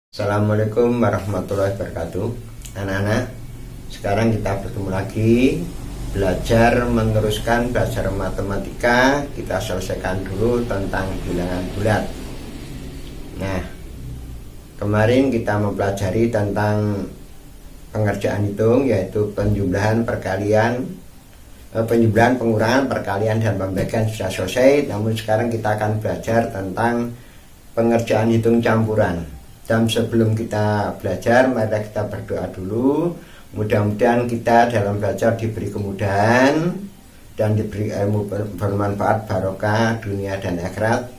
Assalamualaikum warahmatullahi wabarakatuh. Anak-anak, sekarang kita bertemu lagi meneruskan belajar matematika. Kita selesaikan dulu tentang bilangan bulat. Nah, kemarin kita mempelajari tentang pengerjaan hitung, yaitu penjumlahan, pengurangan, perkalian, dan pembagian sudah selesai. Namun sekarang kita akan belajar tentang pengerjaan hitung campuran. Dan sebelum kita belajar, mari kita berdoa dulu. Mudah-mudahan kita dalam belajar diberi kemudahan dan diberi ilmu bermanfaat, barokah dunia dan akhirat.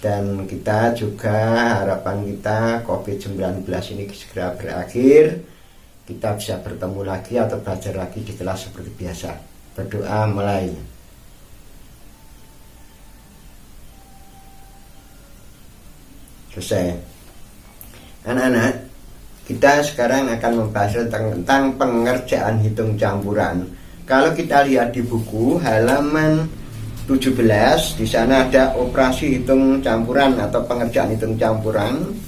Dan kita juga, harapan kita COVID-19 ini segera berakhir, kita bisa bertemu lagi atau belajar lagi di kelas seperti biasa. Berdoa mulai. Selesai. Anak-anak, kita sekarang akan membahas tentang pengerjaan hitung campuran. Kalau kita lihat di buku halaman 17, di sana ada operasi hitung campuran atau pengerjaan hitung campuran.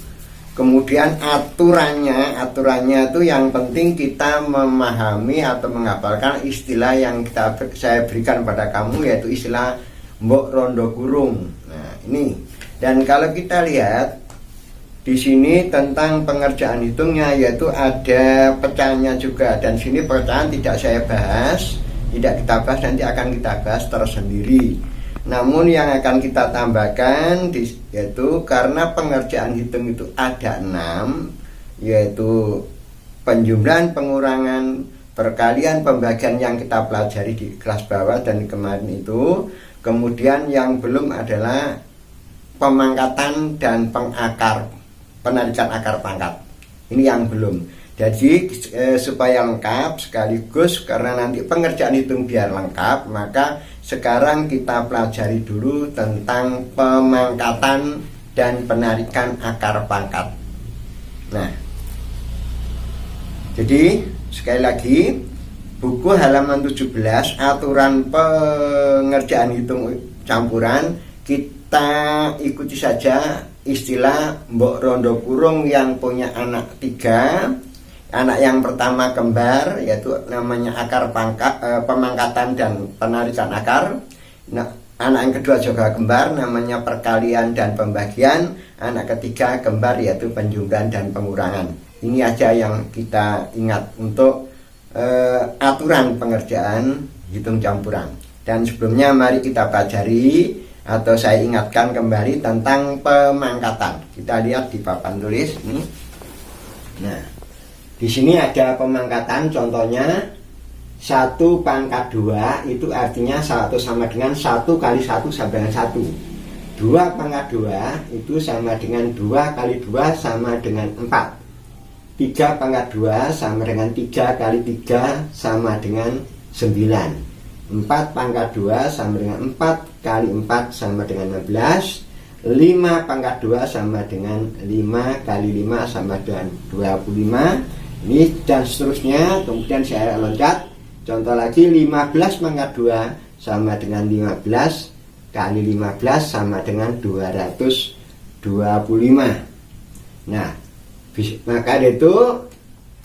Kemudian aturannya itu yang penting kita memahami atau menghafalkan istilah yang saya berikan pada kamu, yaitu istilah mbok rondo kurung. Nah, ini. Dan kalau kita lihat di sini tentang pengerjaan hitungnya, yaitu ada pecahannya juga. Dan sini pecahan tidak saya bahas, tidak kita bahas, nanti akan kita bahas tersendiri. Namun yang akan kita tambahkan yaitu karena pengerjaan hitung itu ada 6, yaitu penjumlahan, pengurangan, perkalian, pembagian yang kita pelajari di kelas bawah dan kemarin itu. Kemudian yang belum adalah pemangkatan dan penarikan akar pangkat. Ini yang belum. Jadi supaya lengkap sekaligus, karena nanti pengerjaan hitung biar lengkap, maka sekarang kita pelajari dulu tentang pemangkatan dan penarikan akar pangkat. Nah, jadi sekali lagi, buku halaman 17 aturan pengerjaan hitung campuran, kita ikuti saja istilah mbok rondo kurung yang punya anak 3. Anak yang pertama kembar, yaitu namanya akar pangkat, pemangkatan dan penarikan akar. Nah, anak yang kedua juga kembar, namanya perkalian dan pembagian. Anak ketiga kembar, yaitu penjumlahan dan pengurangan. Ini aja yang kita ingat untuk aturan pengerjaan hitung campuran. Dan sebelumnya mari kita pelajari atau saya ingatkan kembali tentang pemangkatan. Kita lihat di papan tulis ini. Nah, di sini ada pemangkatan, contohnya 1 pangkat 2 itu artinya 1 sama dengan 1 kali 1 sama dengan 1. 2 pangkat 2 itu sama dengan 2 kali 2 sama dengan 4. 3 pangkat 2 sama dengan 3 kali 3 sama dengan 9. 4 pangkat 2 sama dengan 4 kali 4 sama dengan 16. 5 pangkat 2 sama dengan 5 kali 5 sama dengan 25. Ini dan seterusnya. Kemudian saya loncat. Contoh lagi, 15 pangkat 2 sama dengan 15 kali 15 sama dengan 225. Nah, maka itu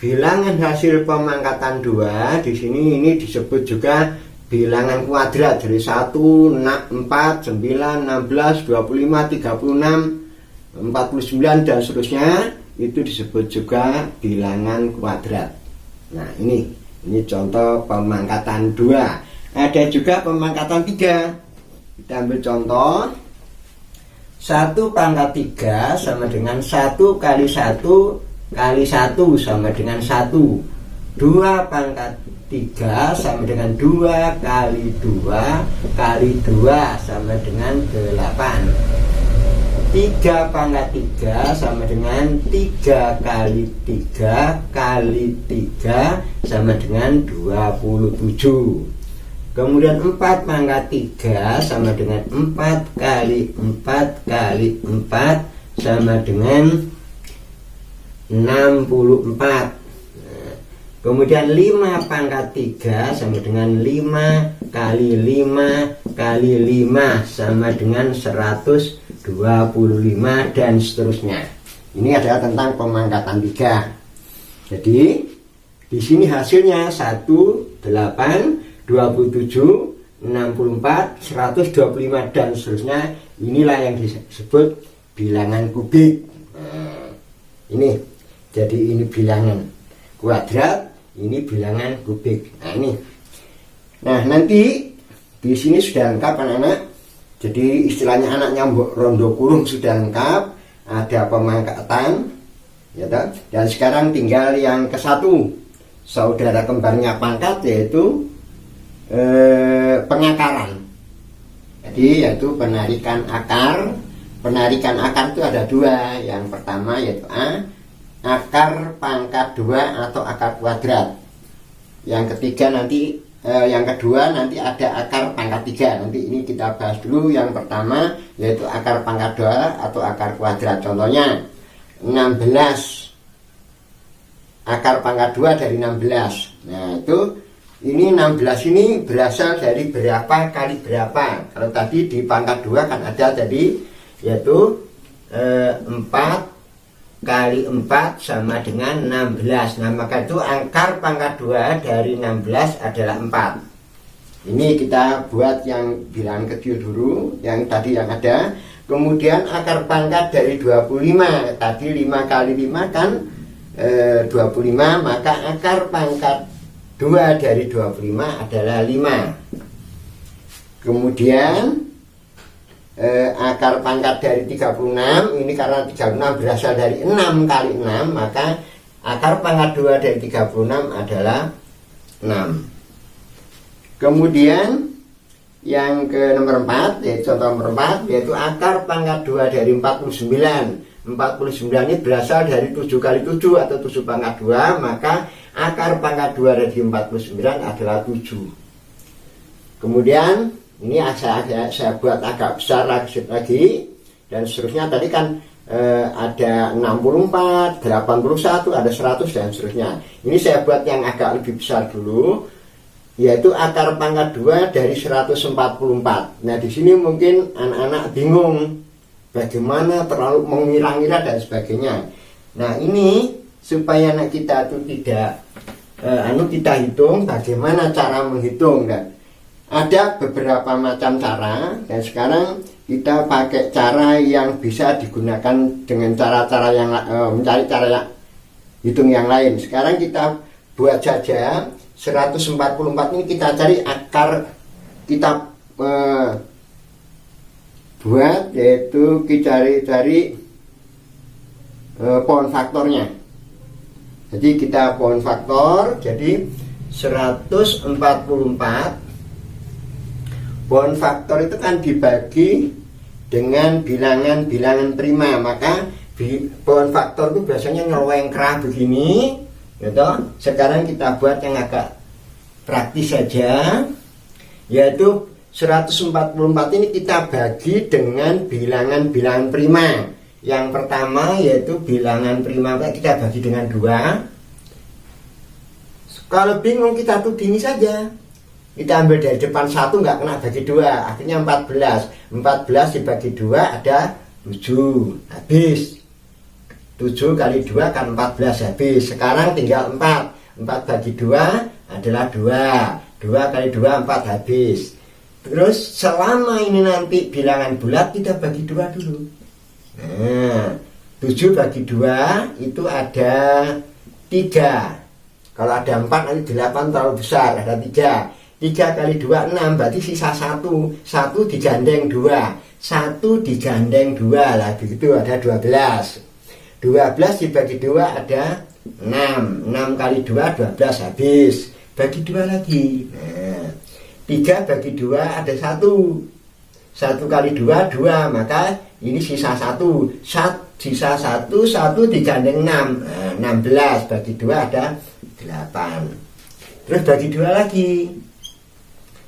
bilangan hasil pemangkatan 2 di sini ini disebut juga bilangan kuadrat. Dari 1, 4, 9, 16, 25, 36, 49 dan seterusnya, itu disebut juga bilangan kuadrat. Nah, ini contoh pemangkatan 2. Ada juga pemangkatan 3. Kita ambil contoh 1 pangkat 3 sama dengan 1 kali 1 kali 1 sama dengan 1. 2 pangkat 3 sama dengan 2 kali 2 kali 2 sama dengan 8. 3 pangkat 3 sama dengan 3 kali 3 kali 3 sama dengan 27. Kemudian 4 pangkat 3 sama dengan 4 kali 4 kali 4 sama dengan 64. Kemudian 5 pangkat 3 sama dengan 5 kali 5 kali 5 sama dengan 125 dan seterusnya. Ini adalah tentang pemangkatan 3. Jadi di sini hasilnya 1, 8, 27, 64, 125 dan seterusnya. Inilah yang disebut bilangan kubik. Nah, ini jadi ini bilangan kuadrat, ini bilangan kubik. Nah ini. Nah nanti di sini sudah lengkap anak-anak. Jadi istilahnya anaknya rondo kurung sudah lengkap. Ada pemangkatan, ya toh? Dan sekarang tinggal yang ke-1, saudara kembarnya pangkat, yaitu pengakaran. Jadi yaitu penarikan akar. Penarikan akar itu ada 2. Yang pertama yaitu akar pangkat 2 atau akar kuadrat. Yang ketiga nanti yang kedua nanti ada akar pangkat 3. Nanti ini kita bahas dulu. Yang pertama yaitu akar pangkat 2 atau akar kuadrat. Contohnya 16, akar pangkat 2 dari 16. Nah itu ini 16 ini berasal dari berapa kali berapa. Kalau tadi di pangkat 2 kan ada tadi yaitu 4 kali 4 sama dengan 16. Nah maka itu akar pangkat 2 dari 16 adalah 4. Ini kita buat yang bilangan kecil dulu, yang tadi yang ada. Kemudian akar pangkat dari 25. Tadi 5 kali 5 kan 25. Maka akar pangkat 2 dari 25 adalah 5. Kemudian akar pangkat dari 36, ini karena 36 berasal dari 6 kali 6, maka akar pangkat 2 dari 36 adalah 6. Kemudian yang ke nomor 4, yaitu contoh nomor 4, yaitu akar pangkat 2 dari 49. 49 ini berasal dari 7 kali 7 atau 7 pangkat 2, maka akar pangkat 2 dari 49 adalah 7. Kemudian ini saya buat agak besar lagi dan seterusnya. Tadi kan ada 64, 81, ada 100 dan seterusnya. Ini saya buat yang agak lebih besar dulu, yaitu akar pangkat 2 dari 144. Nah di sini mungkin anak-anak bingung bagaimana, terlalu mengira-ngira dan sebagainya. Nah ini supaya anak kita itu tidak kita hitung bagaimana cara menghitung. Dan ada beberapa macam cara, dan sekarang kita pakai cara yang bisa digunakan dengan cara-cara yang mencari cara yang hitung yang lain. Sekarang kita buat saja 144 ini, kita cari akar, kita buat, yaitu kita cari pohon faktornya. Jadi kita pohon faktor, jadi 144 pohon faktor itu kan dibagi dengan bilangan-bilangan prima. Maka pohon faktor itu biasanya nyelwengkrah begini, gitu. Sekarang kita buat yang agak praktis saja, yaitu 144 ini kita bagi dengan bilangan-bilangan prima. Yang pertama yaitu bilangan prima kita bagi dengan 2. Kalau bingung kita tudingi saja. Kita ambil dari depan 1, nggak kena bagi 2, akhirnya 14. 14 dibagi 2 ada 7, habis. 7 kali 2 kan 14, habis. Sekarang tinggal 4. 4 bagi 2 adalah 2. 2 kali 2 4, habis. Terus selama ini nanti bilangan bulat kita bagi 2 dulu. Nah 7 bagi 2 itu ada 3. Kalau ada 4 nanti 8 terlalu besar, ada 3. 3 kali 2 6, berarti sisa 1. 1 digandeng 2, 1 digandeng 2 lah, begitu ada 12. 12 dibagi 2 ada 6. 6 kali 2 12, habis. Bagi 2 lagi. Nah 3 bagi 2 ada 1. 1 kali 2 2, maka ini sisa 1. Sisa 1 digandeng 6. Nah, 16 bagi 2 ada 8. Terus bagi 2 lagi.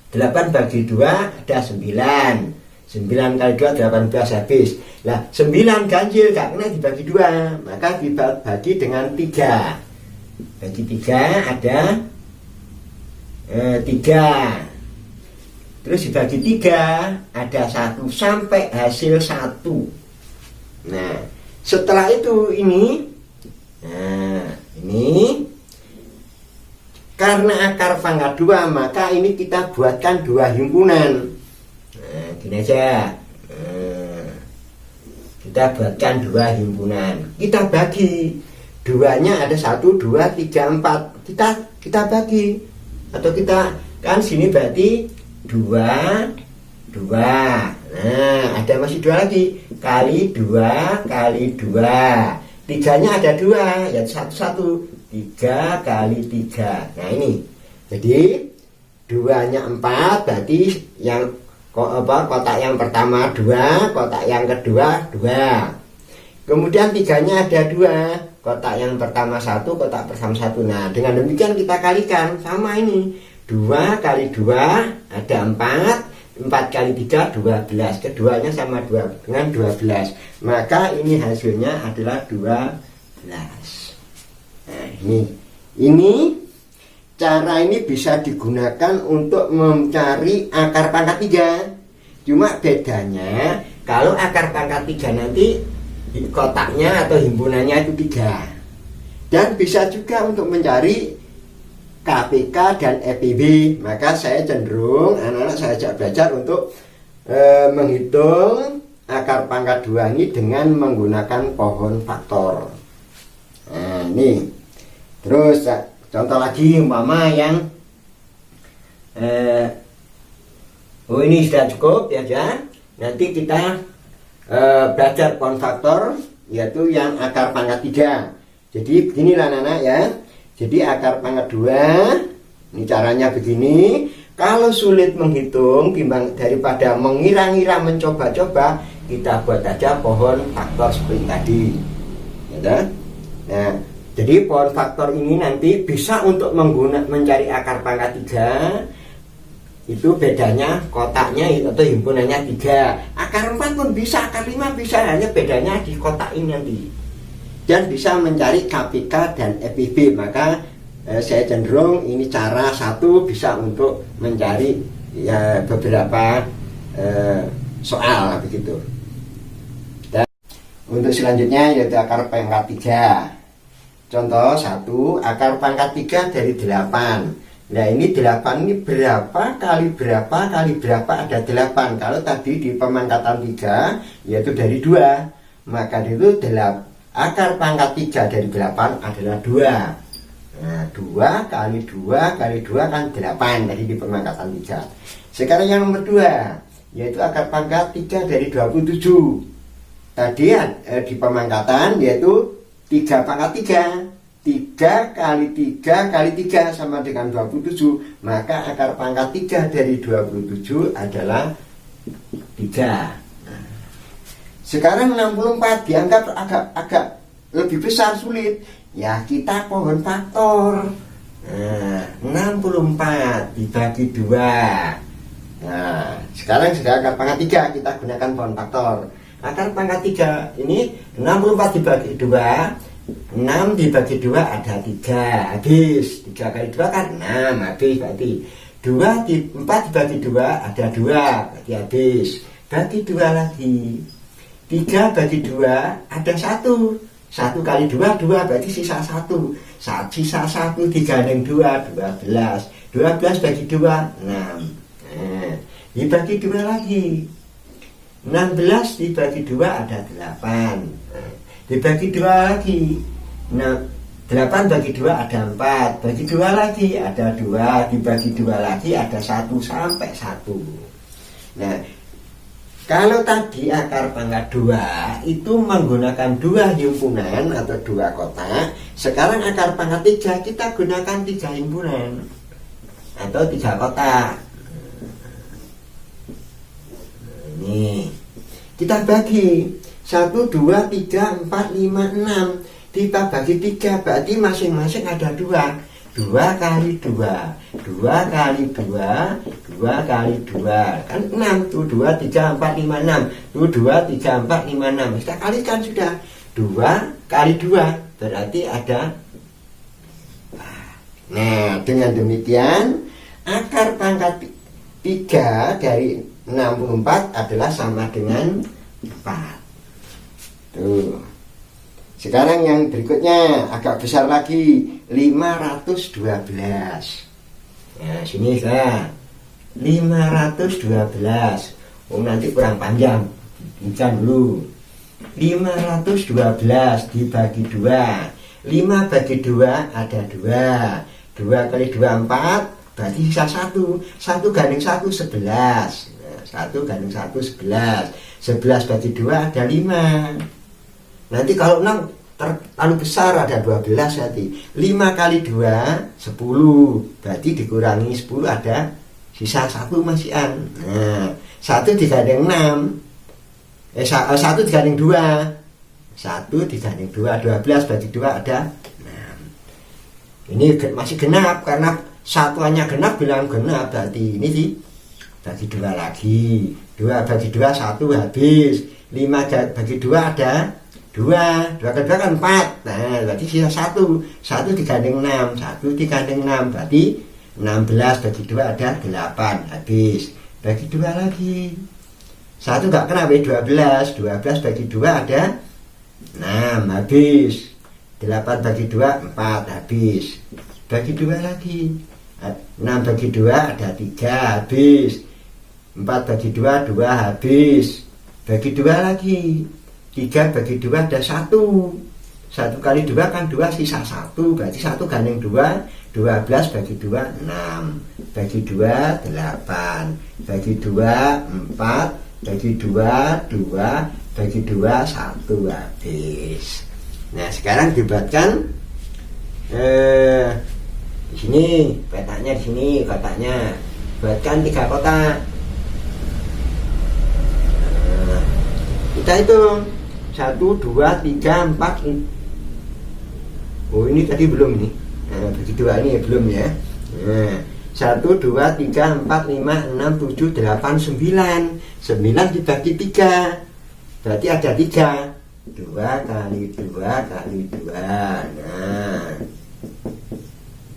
8 bagi 2 ada 9. 9 kali 2 18, habis. Lah 9 ganjil gak kena dibagi 2, maka dibagi dengan 3. Bagi 3 ada 3. Terus dibagi 3 ada 1 sampai hasil 1. Nah Setelah itu ini, nah ini karena akar pangkat 2, maka ini kita buatkan 2 himpunan. Nah, gini aja. Kita buatkan 2 himpunan. Kita bagi. 2-nya ada 1, 2, 3, 4. Kita bagi. Atau kita, kan sini berarti 2, 2. Nah, ada masih 2 lagi. Kali 2, kali 2. 3-nya ada 2, ya 1, 1. 3 kali 3. Nah ini. Jadi 2-nya 4, berarti yang kotak yang pertama 2, kotak yang kedua 2. Kemudian 3-nya ada 2, kotak yang pertama 1, kotak pertama 1. Nah, dengan demikian kita kalikan sama ini. 2 kali 2 ada 4, 4 kali 3 12. Keduanya sama 2 dengan 12. Maka ini hasilnya adalah 12. Nah, ini cara ini bisa digunakan untuk mencari akar pangkat 3. Cuma bedanya kalau akar pangkat 3 nanti kotaknya atau himpunannya itu 3. Dan bisa juga untuk mencari KPK dan EPB. Maka saya cenderung anak-anak saya ajak belajar untuk menghitung akar pangkat 2 ini dengan menggunakan pohon faktor. Nah, ini. Terus contoh lagi umpama yang ini sudah cukup ya. Nanti kita belajar pohon faktor, yaitu yang akar pangkat 3. Jadi beginilah anak-anak ya. Jadi akar pangkat 2 ini caranya begini. Kalau sulit menghitung daripada mengira-ngira mencoba-coba, kita buat aja pohon faktor seperti tadi ya. Nah, jadi pohon faktor ini nanti bisa untuk mencari akar pangkat 3. Itu bedanya kotaknya atau himpunannya 3. Akar 4 pun bisa, akar 5 bisa, hanya bedanya di kotak ini nanti. Dan bisa mencari KPK dan EPB. Maka saya cenderung ini cara satu bisa untuk mencari ya beberapa soal begitu. Dan untuk selanjutnya yaitu akar pangkat 3. Contoh 1, akar pangkat 3 dari 8. Nah ini 8 ini berapa kali berapa kali berapa ada 8. Kalau tadi di pemangkatan 3 yaitu dari 2, maka itu akar pangkat 3 dari 8 adalah 2. Nah 2 kali 2 kali 2 kan 8 tadi di pemangkatan 3. Sekarang yang nomor 2 yaitu akar pangkat 3 dari 27. Tadi di pemangkatan yaitu 3 pangkat 3. 3 kali 3 kali 3 sama dengan 27. Maka akar pangkat 3 dari 27 adalah 3. Sekarang 64 dianggap agak lebih besar, sulit. Ya kita pohon faktor. Nah, 64 dibagi 2. Nah, sekarang sudah akar pangkat 3, kita gunakan pohon faktor. Akar pangkat 3 ini 64 dibagi 2. 6 dibagi 2 ada 3, habis. 3 kali 2 kan 6, habis berarti 4 dibagi 2 ada 2, berarti habis. Bagi 2 lagi. 3 bagi 2 ada 1. 1 kali 2, 2 berarti sisa 1. Sisa 1 digandeng 2, 12. 12 bagi 2, 6. Nah, dibagi 2 lagi. 16 dibagi 2 ada 8. Dibagi 2 lagi. Nah, 8 bagi 2 ada 4. Bagi 2 lagi ada 2. Dibagi 2 lagi ada 1 sampai 1. Nah, kalau tadi akar pangkat 2 itu menggunakan 2 himpunan atau 2 kotak. Sekarang akar pangkat 3 kita gunakan 3 himpunan atau 3 kotak. Ini kita bagi 1, 2, 3, 4, 5, 6. Kita bagi 3, berarti masing-masing ada 2. 2 kali 2, 2 kali 2, 2 kali 2 kan 6 tuh. 2, 3, 4, 5, 6 tuh. 2, 3, 4, 5, 6 kita kalikan sudah. 2 kali 2 berarti ada. Nah dengan demikian akar pangkat 3 dari 64 adalah sama dengan 4. Tuh. Sekarang yang berikutnya agak besar lagi, 512. Nah, sini saya 512. Oh, nanti kurang panjang. Bukan dulu. 512 dibagi 2. 5 bagi 2 ada 2. 2 kali 2 4, berarti sisa 1. 1 gandeng 1 11. Nah, 1 gandeng 1 11. 11 bagi 2 ada 5. Nanti kalau 6 terlalu besar ada 12 nanti. 5 kali 2 10. Berarti dikurangi 10 ada sisa 1 masihan. Nah, 1 digandeng 6. 1 digandeng 2. 1 digandeng 2, 12 bagi 2 ada 6. Ini masih genap karena satuannya genap bilang genap, berarti ini sih bagi 2 lagi. 2 bagi 2 1 habis. 5 bagi 2 ada 2. 2 kali 2 kan 4. Nah, berarti sisa 1. 1 digandeng 6. 1 digandeng 6 berarti 16 bagi 2 ada 8. Habis. Bagi 2 lagi. 1 gak kena 12. 12 bagi 2 ada 6. Habis. 8 bagi 2 4. Habis. Bagi 2 lagi. 6 bagi 2 ada 3. Habis. 4 bagi 2 2. Habis. Bagi 2 lagi. 3 bagi 2 ada 1. 1 kali 2 kan 2, sisa 1. Berarti 1 gandeng 2. 12 bagi 2 6. Bagi 2 8. Bagi 2 4. Bagi 2 2. Bagi 2 1. Habis. Nah, sekarang dibuatkan di sini petanya, di sini kotaknya. Buatkan 3 kotak. Nah, kita hitung 1 2 3 4. Oh, ini tadi belum nih. Nah, bagi 2 ini belum ya. Nah, 1 2 3 4 5 6 7 8 9. 9 dibagi 3. Berarti ada 3. 2 kali 2 kali 2. Nah,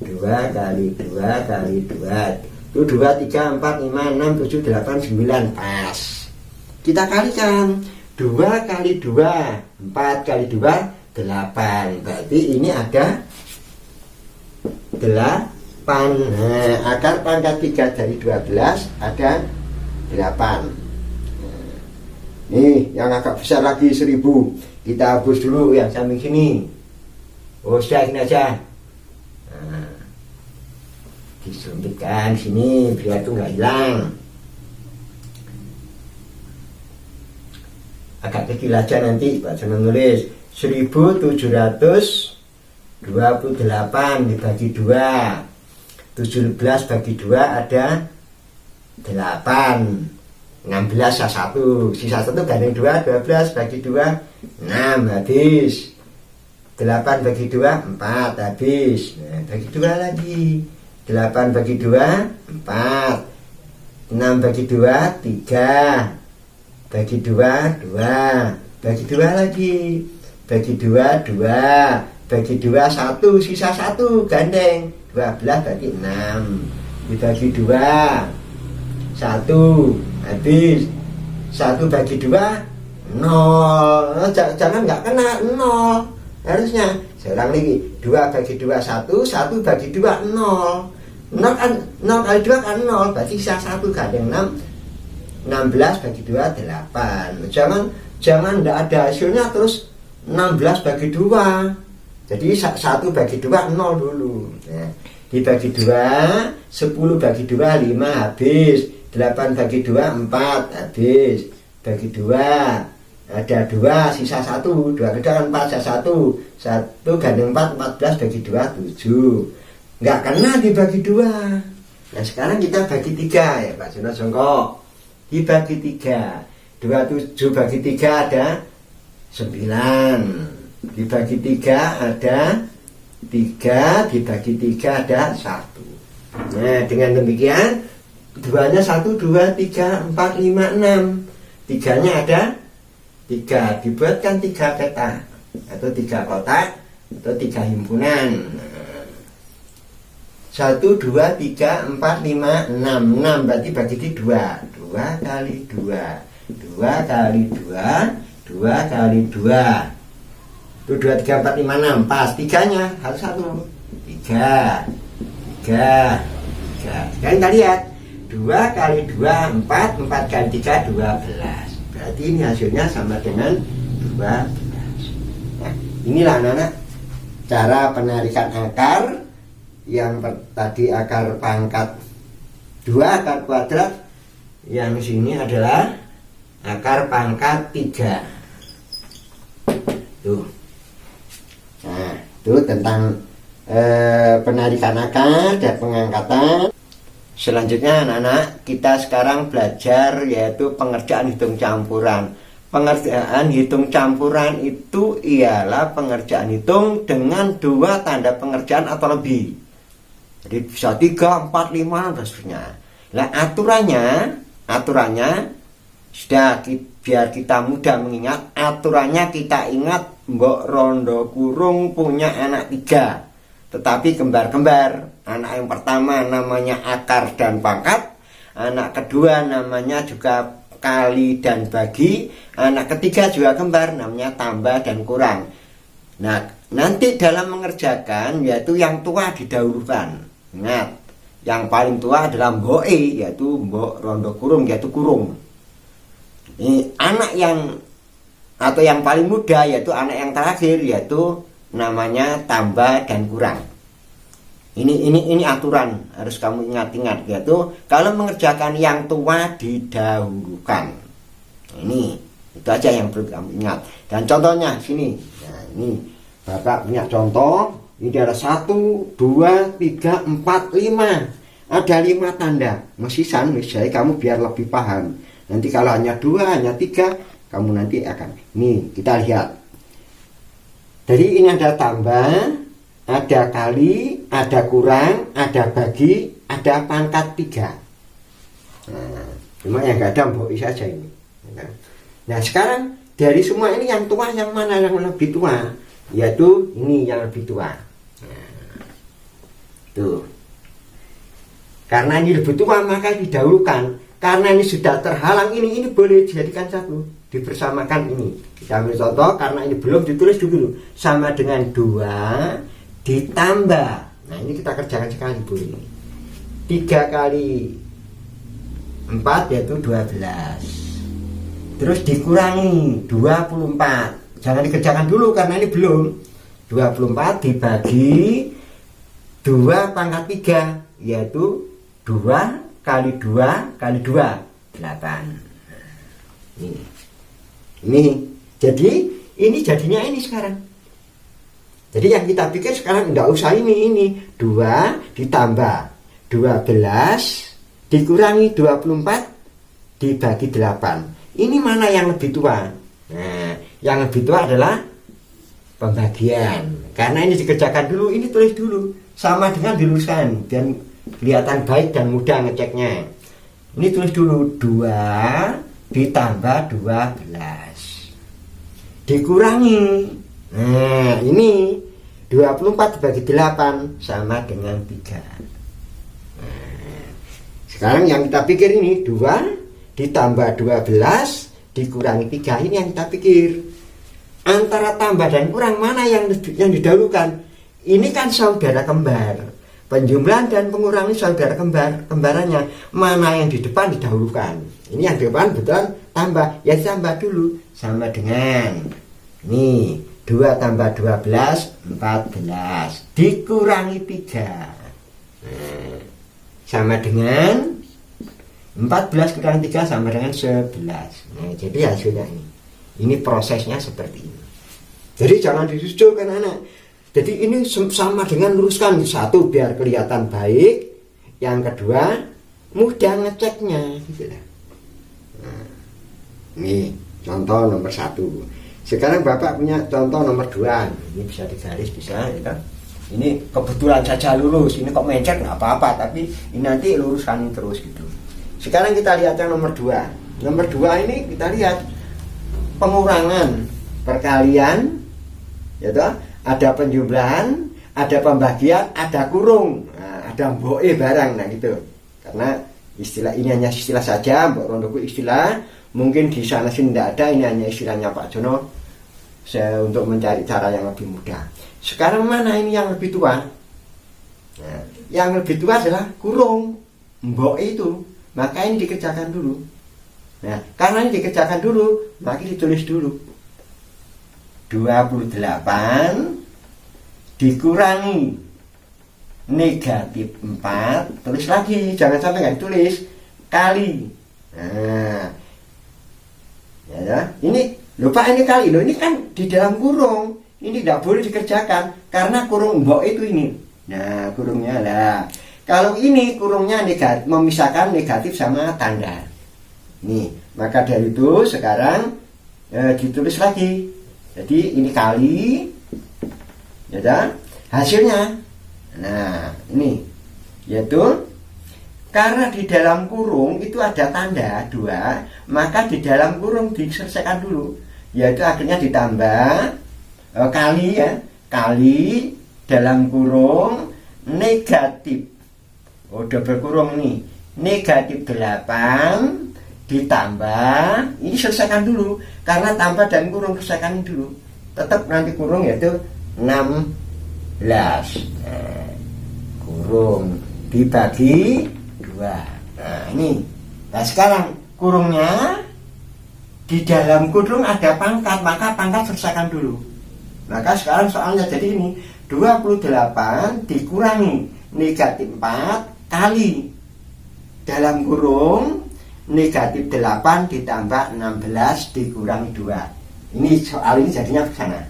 2 kali 2 kali 2. Itu 2 3 4 5 6 7 8 9. Pas. Kita kalikan. 2 kali 2 4 kali 2 8. Berarti ini ada 8. Nah, akar pangkat 3 dari 12 ada 8. Nih, yang agak besar lagi 1000. Kita hapus dulu yang samping sini. Oh, sudah ini aja. Nah, disuntikkan sini biar itu nggak hilang. Agak kecil aja nanti baca menulis. 1728 dibagi 2. 17 bagi 2 ada 8. 16 sisa 1. Sisa 1 gandeng 2. 12 bagi 2 6. Habis. 8 bagi 2 4. Habis. Nah, bagi 2 lagi. 8 bagi 2 4. 6 bagi 2 3. Bagi 2 2. Bagi 2 lagi. Bagi 2 2. Bagi 2 1. Sisa 1 gandeng 12 berarti 6. Dibagi 2 1. Habis. 1 bagi 2 0. Jangan nggak kena 0. Harusnya sekarang lagi 2 bagi 2 1. 1 bagi 2 0. 0 kan 0 kali 2 kan 0. Berarti sisa 1 gandeng 6. 16 bagi 2 8. Jangan nggak ada hasilnya terus 16 bagi 2. Jadi 1 bagi 2 0 dulu. Nah, dibagi 2 10 bagi 2 5. Habis. 8 bagi 2 4. Habis. Bagi 2 ada 2 sisa 1. 2 kali 2 kan 4 sisa 1. 1 gandeng 4. 14 bagi 2 7. Nggak kena dibagi 2. Nah, sekarang kita bagi 3 ya Pak Jono Jongko. Dibagi 3. 27 bagi 3 ada 9. Dibagi 3 ada 3. Dibagi 3 ada 1. Nah, dengan demikian 2-nya 1, 2, 3, 4, 5, 6. 3-nya ada 3. Dibuatkan 3 peta atau 3 kotak atau 3 himpunan. 1, 2, 3, 4, 5, 6. 6 berarti bagi 2. 2 kali 2. 2 kali 2. 2 kali 2. Tuh 2, 3, 4, 5, 6. Pas, tiganya harus 1. 3. Sekarang kita lihat 2 kali 2, 4. 4 kali 3, 12. Berarti ini hasilnya sama dengan 12. Nah, inilah anak-anak cara penarikan akar. Yang tadi akar pangkat 2, akar kuadrat. Yang sini adalah akar pangkat 3. Tuh. Nah, itu tentang penarikan akar dan pengangkatan. Selanjutnya anak-anak, kita sekarang belajar yaitu pengerjaan hitung campuran. Pengerjaan hitung campuran itu ialah pengerjaan hitung dengan 2 tanda pengerjaan atau lebih. Jadi bisa 3, 4, 5 dan seterusnya. Nah, aturannya sudah biar kita mudah mengingat, aturannya kita ingat Mbok Rondo Kurung punya anak 3, tetapi kembar-kembar. Anak yang pertama namanya akar dan pangkat, anak kedua namanya juga kali dan bagi, anak ketiga juga kembar namanya tambah dan kurang. Nah, nanti dalam mengerjakan yaitu yang tua didahulukan. Ingat, yang paling tua adalah Mbok E, yaitu Mbok Rondo Kurung, yaitu kurung. Ini anak yang atau yang paling muda yaitu anak yang terakhir, yaitu namanya tambah dan kurang. Ini aturan harus kamu ingat-ingat, yaitu kalau mengerjakan yang tua didahulukan. Ini itu aja yang perlu kamu ingat. Dan contohnya sini. Nah, ini Bapak punya contoh. Ini ada 1, 2, 3, 4, 5. Ada 5 tanda. Mesisan, misalnya kamu biar lebih paham. Nanti kalau hanya 2, hanya 3, kamu nanti akan. Ini kita lihat. Jadi ini ada tambah, ada kali, ada kurang, ada bagi, ada pangkat 3. Nah, cuma yang gak ada Mbok saja ini. Nah, sekarang dari semua ini yang tua yang mana yang lebih tua? Yaitu ini yang lebih tua. Nah, tuh. Karena ini lebih tua maka didahulukan. Karena ini sudah terhalang, ini boleh dijadikan 1, dibersamakan ini. Kita ambil contoh, karena ini belum ditulis dulu. Sama dengan 2 ditambah. Nah, ini kita kerjakan sekali boleh. 3 kali 4 yaitu 12. Terus dikurangi 24. Jangan dikerjakan dulu karena ini belum. 24 dibagi 2 pangkat 3 yaitu 2 kali 2 kali 2, 8. Ini. Jadi ini jadinya ini sekarang. Jadi yang kita pikir sekarang enggak usah ini 2 ditambah 12 dikurangi 24 dibagi 8. Ini mana yang lebih tua? Nah, yang lebih tua adalah pembagian. Karena ini dikerjakan dulu, ini tulis dulu. Sama dengan diluruskan dan kelihatan baik dan mudah ngeceknya. Ini tulis dulu 2 ditambah 12 dikurangi. Nah, ini 24 dibagi 8 sama dengan 3. Nah, sekarang yang kita pikir ini 2 ditambah 12 dikurangi 3. Ini yang kita pikir. Antara tambah dan kurang mana yang didahulukan? Ini kan saudara kembar. Penjumlahan dan pengurangan saudara kembarannya. Mana yang di depan didahulukan? Ini yang di depan betul tambah. Ya tambah dulu. Sama dengan ini 2 tambah 12 14 dikurangi 3. Nah, sama dengan 14 kurangi 3 sama dengan 11. Nah, jadi hasilnya ini. Ini prosesnya seperti ini. Jadi jangan disusulkan anak. Jadi ini sama dengan luruskan. 1 biar kelihatan baik. Yang kedua mudah ngeceknya gitu lah. Nah, ini contoh nomor 1. Sekarang Bapak punya contoh nomor 2. Ini bisa digaris, bisa ya kan? Ini kebetulan saja lurus. Ini kok mencet nggak apa-apa, tapi ini nanti luruskan terus gitu. Sekarang kita lihat yang nomor 2. Nomor 2 ini kita lihat pengurangan, perkalian, ya toh? Ada penjumlahan, ada pembagian, ada kurung, nah, ada Mbok E barang, nah gitu. Karena istilah ini hanya istilah saja, Mbok Rondoku istilah. Mungkin di sana sini tidak ada, ini hanya istilahnya Pak Jono. untuk mencari cara yang lebih mudah. Sekarang mana ini yang lebih tua? Nah, yang lebih tua adalah kurung mbok itu, maka ini dikerjakan dulu. Nah, karena ini dikerjakan dulu, maka ditulis dulu 28 dikurangi negatif 4, tulis lagi, jangan sampai nggak ditulis, kali. Nah, ya, ini lupa ini kali loh, ini kan di dalam kurung, ini tidak boleh dikerjakan karena kurung mbok itu ini. Nah, kurungnya lah. Kalau ini kurungnya negatif, memisahkan negatif sama tanda. Nih, maka dari itu sekarang ditulis lagi. Jadi ini kali, ya, hasilnya. Nah, ini yaitu karena di dalam kurung itu ada tanda 2, maka di dalam kurung diselesaikan dulu. Yaitu akhirnya ditambah kali ya, kali dalam kurung negatif, double kurung ini, negatif 8 ditambah, ini selesaikan dulu, karena tambah dan kurung selesaikan dulu, tetap nanti kurung yaitu 16. Kurung dibagi 2. Nah ini, nah sekarang kurungnya di dalam kurung ada pangkat, maka pangkat selesaikan dulu. Maka sekarang soalnya jadi ini 28 dikurangi negatif 4 kali dalam kurung negatif 8 ditambah 16 dikurangi 2. Ini soal ini jadinya ke sana.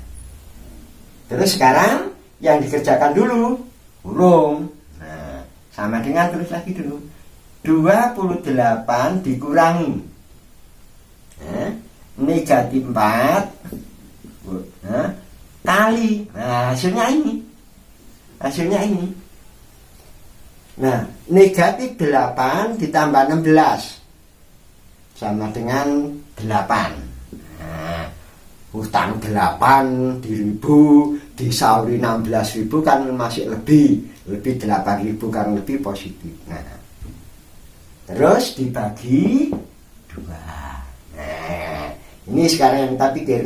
Terus sekarang yang dikerjakan dulu kurung. Nah, sama dengan tulis lagi dulu 28 dikurangi negatif 4 kali, nah hasilnya ini. Nah, negatif 8 ditambah 16 sama dengan 8. Nah, hutang 8 di ribu disauri 16.000 kan masih lebih 8.000 kan lebih positif. Nah, terus dibagi 2. Nah, ini sekarang yang kita pikir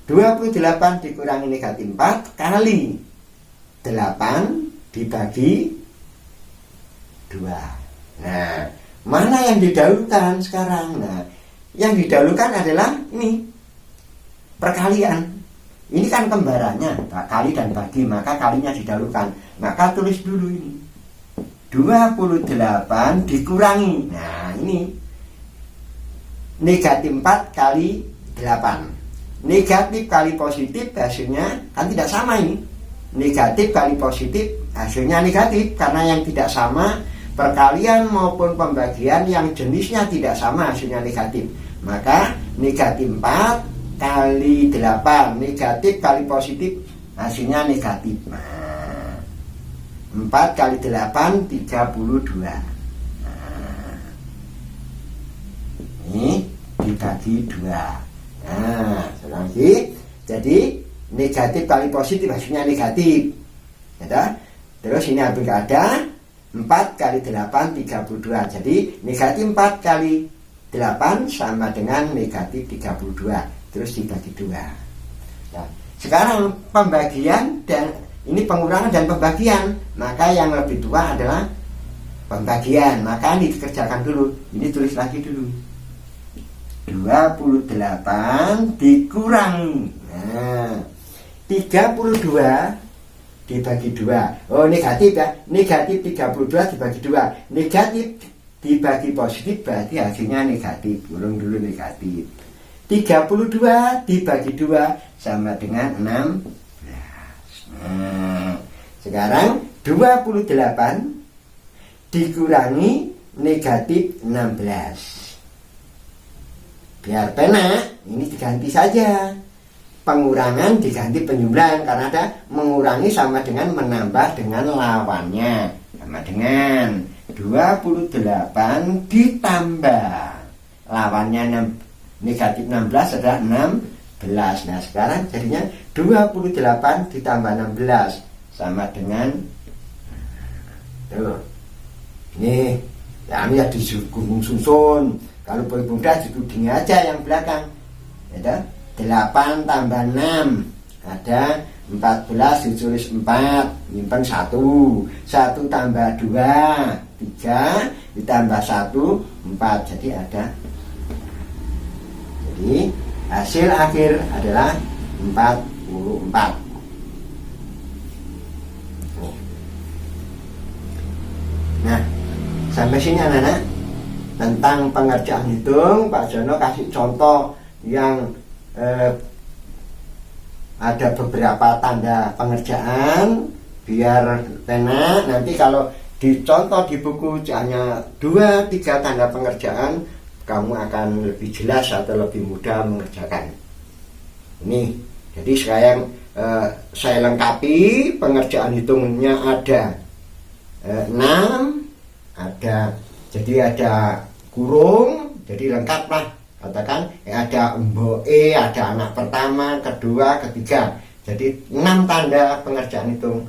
28 dikurangi negatif 4 kali 8 dibagi 2. Nah, mana yang didahulukan sekarang? Nah, yang didahulukan adalah ini perkalian. Ini kan kembarannya, kali dan bagi, maka kalinya didahulukan. Maka tulis dulu ini 28 dikurangi. Nah, ini negatif 4 kali 8. Negatif kali positif hasilnya kan tidak sama ini. Negatif kali positif hasilnya negatif, karena yang tidak sama perkalian maupun pembagian yang jenisnya tidak sama hasilnya negatif. Maka negatif 4 kali 8 negatif kali positif hasilnya negatif. Nah, 4 kali 8 32. Nah, ini dibagi 2. Nah, lagi, jadi negatif kali positif hasilnya negatif, ya. Terus ini hampir ada 4 kali 8 32. Jadi negatif 4 kali 8 sama dengan negatif 32. Terus dibagi 2. Nah, sekarang pembagian dan ini pengurangan dan pembagian, maka yang lebih tua adalah pembagian. Maka ini dikerjakan dulu. Ini tulis lagi dulu 28 dikurangi, nah 32 dibagi 2. Oh, negatif ya, negatif 32 dibagi 2. Negatif dibagi positif berarti hasilnya negatif. Kurung dulu negatif. 32 dibagi 2 sama dengan 16. Nah, sekarang 28 dikurangi negatif 16. Biar penak, ini diganti saja. Pengurangan diganti penjumlahan, karena ada mengurangi sama dengan menambah dengan lawannya. Sama dengan 28 ditambah lawannya negatif 16 adalah 16. Nah, sekarang jadinya 28 ditambah 16 sama dengan tuh. Ini ya, ini ya disusun. Kalau boleh mudah ditudingnya aja yang belakang, ya. 8 tambah 6 ada 14, ditulis 4, nyimpen 1 tambah 2 3, ditambah 1 4, jadi ada. Jadi hasil akhir adalah 44. Nah, sampai sini anak-anak tentang pengerjaan hitung. Pak Jono kasih contoh yang ada beberapa tanda pengerjaan biar enak. Nanti kalau dicontoh di buku hanya 2-3 tanda pengerjaan, kamu akan lebih jelas atau lebih mudah mengerjakan. Ini, jadi sekarang saya lengkapi pengerjaan hitungnya ada 6, ada, jadi ada kurung, jadi lengkap lah. Katakan ada emboe, ada anak pertama, kedua, ketiga. Jadi 6 tanda pengerjaan hitung,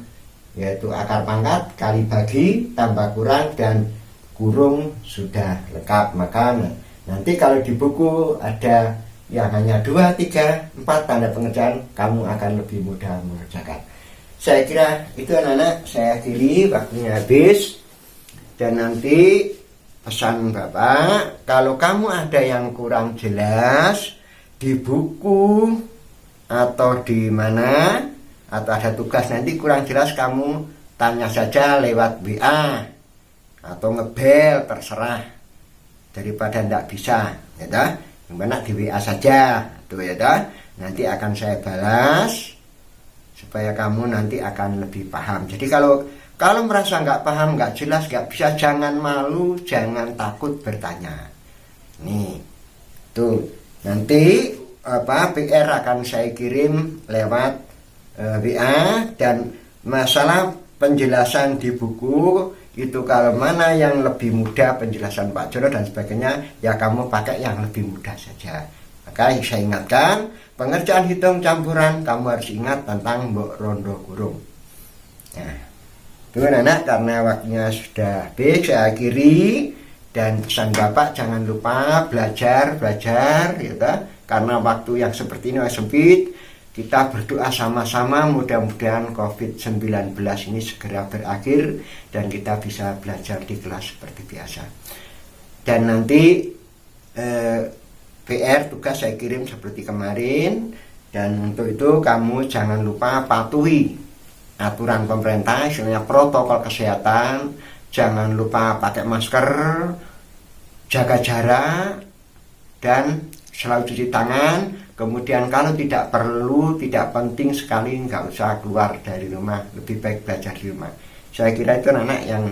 yaitu akar pangkat, kali bagi, tambah kurang, dan kurung sudah lengkap. Maka nanti kalau di buku ada yang hanya 2, 3, 4 tanda pengerjaan, kamu akan lebih mudah mengerjakan. Saya kira itu anak-anak, saya akhiri, waktunya habis. Dan nanti pesan Bapak, kalau kamu ada yang kurang jelas di buku atau di mana, atau ada tugas nanti kurang jelas, kamu tanya saja lewat WA atau ngebel, terserah, daripada tidak bisa, ya dah, gimana di WA saja, tuh ya dah, nanti akan saya balas supaya kamu nanti akan lebih paham. Jadi kalau merasa nggak paham, nggak jelas, nggak bisa, jangan malu, jangan takut bertanya. Nih, tuh nanti PR akan saya kirim lewat WA, dan masalah penjelasan di buku itu kalau mana yang lebih mudah penjelasan Pak Jono dan sebagainya, ya kamu pakai yang lebih mudah saja. Maka saya ingatkan, pengerjaan hitung campuran kamu harus ingat tentang mbok rondo kurung. Nah, itu anak, karena waktunya sudah habis, saya akhiri. Dan pesan Bapak, jangan lupa belajar ya, karena waktu yang seperti ini sempit. Kita berdoa sama-sama, mudah-mudahan COVID-19 ini segera berakhir dan kita bisa belajar di kelas seperti biasa. Dan nanti PR tugas saya kirim seperti kemarin, dan untuk itu kamu jangan lupa patuhi aturan pemerintah, istilahnya protokol kesehatan. Jangan lupa pakai masker, jaga jarak, dan selalu cuci tangan. Kemudian kalau tidak perlu, tidak penting sekali, nggak usah keluar dari rumah, lebih baik belajar di rumah. Saya kira itu anak-anak yang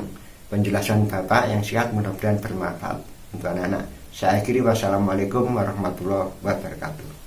penjelasan Bapak yang singkat, mudah-mudahan bermanfaat untuk anak-anak. Saya akhiri, wassalamualaikum warahmatullahi wabarakatuh.